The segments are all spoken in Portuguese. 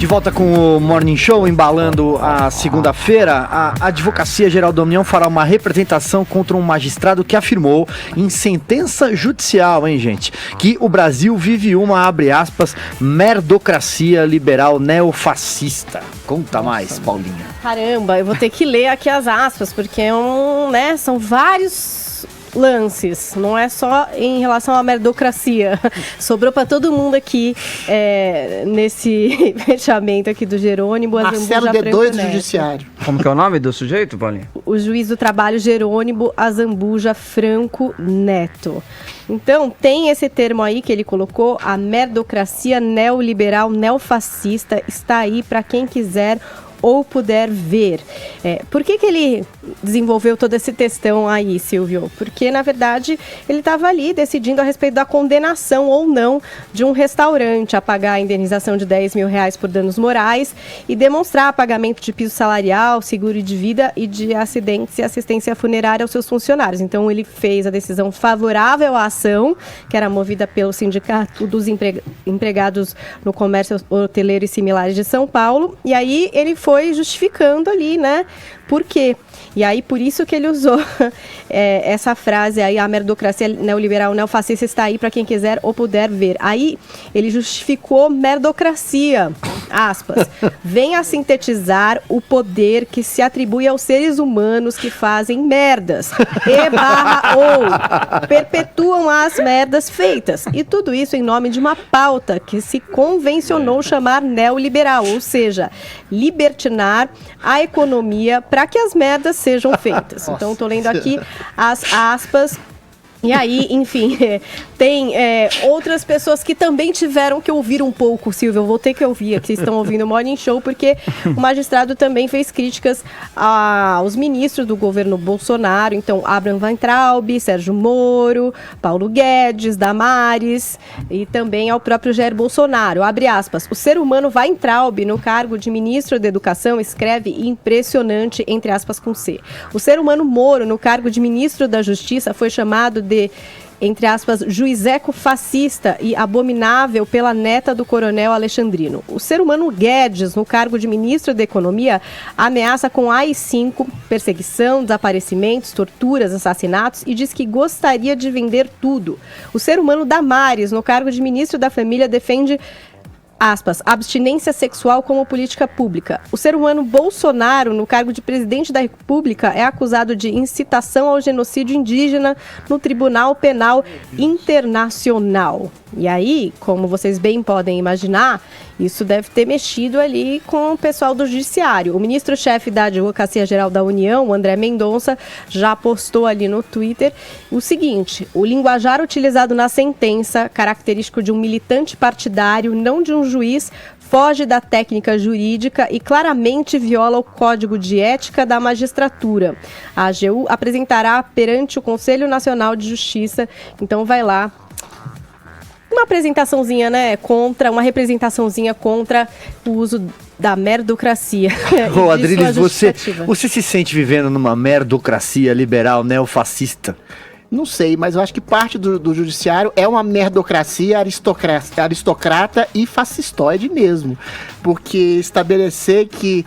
De volta com o Morning Show, embalando a segunda-feira, a Advocacia Geral da União fará uma representação contra um magistrado que afirmou, em sentença judicial, gente, que o Brasil vive uma, abre aspas, merdocracia liberal neofascista. Conta mais, Paulinha. Caramba, eu vou ter que ler aqui as aspas, porque são vários lances, não é só em relação à meritocracia. Sobrou para todo mundo aqui nesse fechamento aqui do Jerônimo Marcelo D2 do Judiciário. Como que é o nome do sujeito, Paulinho? O juiz do trabalho Jerônimo Azambuja Franco Neto. Então, tem esse termo aí que ele colocou, a meritocracia neoliberal, neofascista, está aí para quem quiser ou puder ver. Por que ele desenvolveu todo esse textão aí, Silvio? Porque, na verdade, ele estava ali decidindo a respeito da condenação ou não de um restaurante a pagar a indenização de R$10 mil por danos morais e demonstrar pagamento de piso salarial, seguro de vida e de acidentes e assistência funerária aos seus funcionários. Então, ele fez a decisão favorável à ação, que era movida pelo Sindicato dos Empregados no Comércio Hoteleiro e Similares de São Paulo, e aí ele foi justificando ali, né? Por quê? E aí, por isso que ele usou essa frase aí, a meritocracia neoliberal neofascista está aí para quem quiser ou puder ver. Aí, ele justificou meritocracia, aspas, vem a sintetizar o poder que se atribui aos seres humanos que fazem merdas, ou perpetuam as merdas feitas. E tudo isso em nome de uma pauta que se convencionou chamar neoliberal, ou seja, libertinar a economia para que as merdas sejam feitas. Então, estou lendo aqui as aspas. E aí, enfim, tem outras pessoas que também tiveram que ouvir um pouco, Silvio. Eu vou ter que ouvir aqui, estão ouvindo o Morning Show, porque o magistrado também fez críticas aos ministros do governo Bolsonaro. Então, Abraham Weintraub, Sérgio Moro, Paulo Guedes, Damares e também ao próprio Jair Bolsonaro. Abre aspas, o ser humano Weintraub, no cargo de ministro da Educação, escreve impressionante, entre aspas, com C. O ser humano Moro, no cargo de ministro da Justiça, foi chamado de, entre aspas, juizeco fascista e abominável pela neta do coronel Alexandrino. O ser humano Guedes, no cargo de ministro da Economia, ameaça com AI-5, perseguição, desaparecimentos, torturas, assassinatos e diz que gostaria de vender tudo. O ser humano Damares, no cargo de ministro da Família, defende, aspas, abstinência sexual como política pública. O ser humano Bolsonaro, no cargo de presidente da República, é acusado de incitação ao genocídio indígena no Tribunal Penal Internacional. E aí, como vocês bem podem imaginar, isso deve ter mexido ali com o pessoal do Judiciário. O ministro-chefe da Advocacia Geral da União, André Mendonça, já postou ali no Twitter o seguinte: o linguajar utilizado na sentença, característico de um militante partidário, não de um juiz, foge da técnica jurídica e claramente viola o Código de Ética da Magistratura. A AGU apresentará perante o Conselho Nacional de Justiça, então vai lá, uma apresentaçãozinha, né, uma representaçãozinha contra o uso da meritocracia. Ô, Adriles, você se sente vivendo numa meritocracia liberal neofascista? Não sei, mas eu acho que parte do judiciário é uma merdocracia aristocrata e fascistoide mesmo. Porque estabelecer que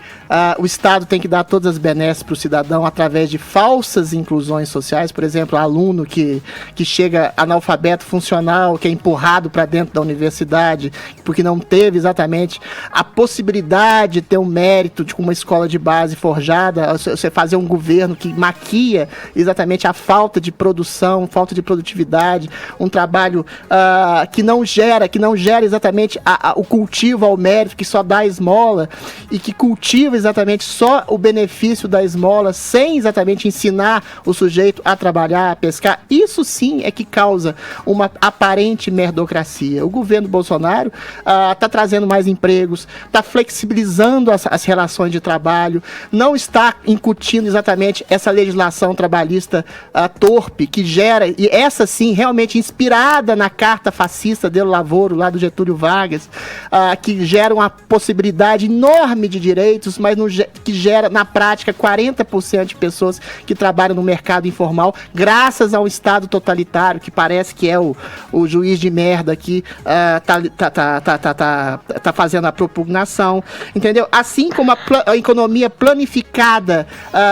o Estado tem que dar todas as benesses para o cidadão através de falsas inclusões sociais, por exemplo, aluno que chega analfabeto funcional, que é empurrado para dentro da universidade, porque não teve exatamente a possibilidade de ter um mérito de uma escola de base forjada, você fazer um governo que maquia exatamente a falta de produção, falta de produtividade, um trabalho que não gera exatamente o cultivo ao mérito, que só dá a esmola e que cultiva exatamente só o benefício da esmola, sem exatamente ensinar o sujeito a trabalhar, a pescar. Isso sim é que causa uma aparente merdocracia. O governo Bolsonaro está trazendo mais empregos, está flexibilizando as relações de trabalho, não está incutindo exatamente essa legislação trabalhista torpe, que que gera, e essa sim, realmente inspirada na carta fascista del Lavoro, lá do Getúlio Vargas, que gera uma possibilidade enorme de direitos, mas que gera, na prática, 40% de pessoas que trabalham no mercado informal, graças a um Estado totalitário, que parece que é o juiz de merda que tá fazendo a propugnação, entendeu? Assim como a economia planificada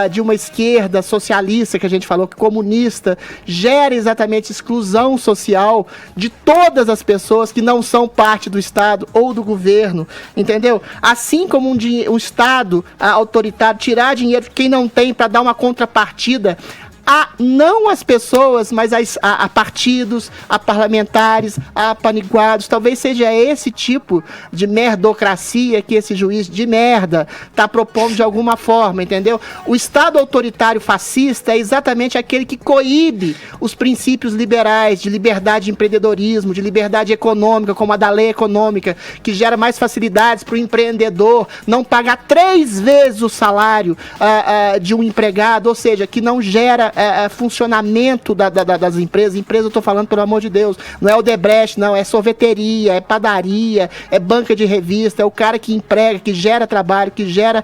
de uma esquerda socialista, que a gente falou, que comunista, gera exatamente exclusão social de todas as pessoas que não são parte do Estado ou do governo, entendeu? Assim como um Estado autoritário tirar dinheiro de quem não tem para dar uma contrapartida não as pessoas, mas a partidos, a parlamentares, a apaniguados. Talvez seja esse tipo de merdocracia que esse juiz de merda está propondo de alguma forma, entendeu? O Estado autoritário fascista é exatamente aquele que coíbe os princípios liberais de liberdade de empreendedorismo, de liberdade econômica, como a da lei econômica, que gera mais facilidades para o empreendedor não pagar 3 vezes o salário de um empregado, ou seja, que não gera funcionamento das empresas. Empresa, eu estou falando, pelo amor de Deus, não é o Odebrecht, não, é sorveteria, é padaria, é banca de revista, é o cara que emprega, que gera trabalho, que gera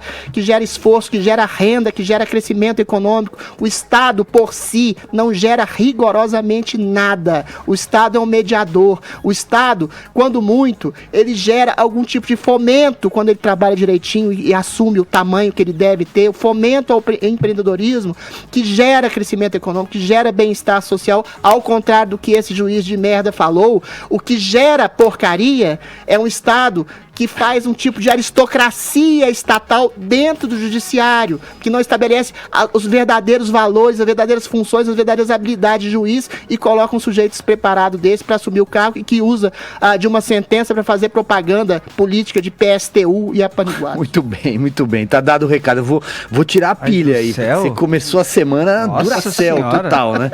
esforço, que gera renda, que gera crescimento econômico. O Estado, por si, não gera rigorosamente nada. O Estado é um mediador. O Estado, quando muito, ele gera algum tipo de fomento, quando ele trabalha direitinho e assume o tamanho que ele deve ter, o fomento ao empreendedorismo, que gera crescimento econômico, que gera bem-estar social, ao contrário do que esse juiz de merda falou. O que gera porcaria é um Estado que faz um tipo de aristocracia estatal dentro do judiciário, que não estabelece os verdadeiros valores, as verdadeiras funções, as verdadeiras habilidades de juiz, e coloca um sujeito despreparado desse para assumir o cargo e que usa de uma sentença para fazer propaganda política de PSTU e apaniguado. Muito bem. Tá dado o recado. Eu vou tirar a pilha aí. Você começou a semana Duracell total, né?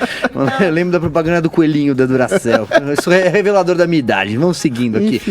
Eu lembro da propaganda do coelhinho da Duracell. Isso é revelador da minha idade. Vamos seguindo aqui.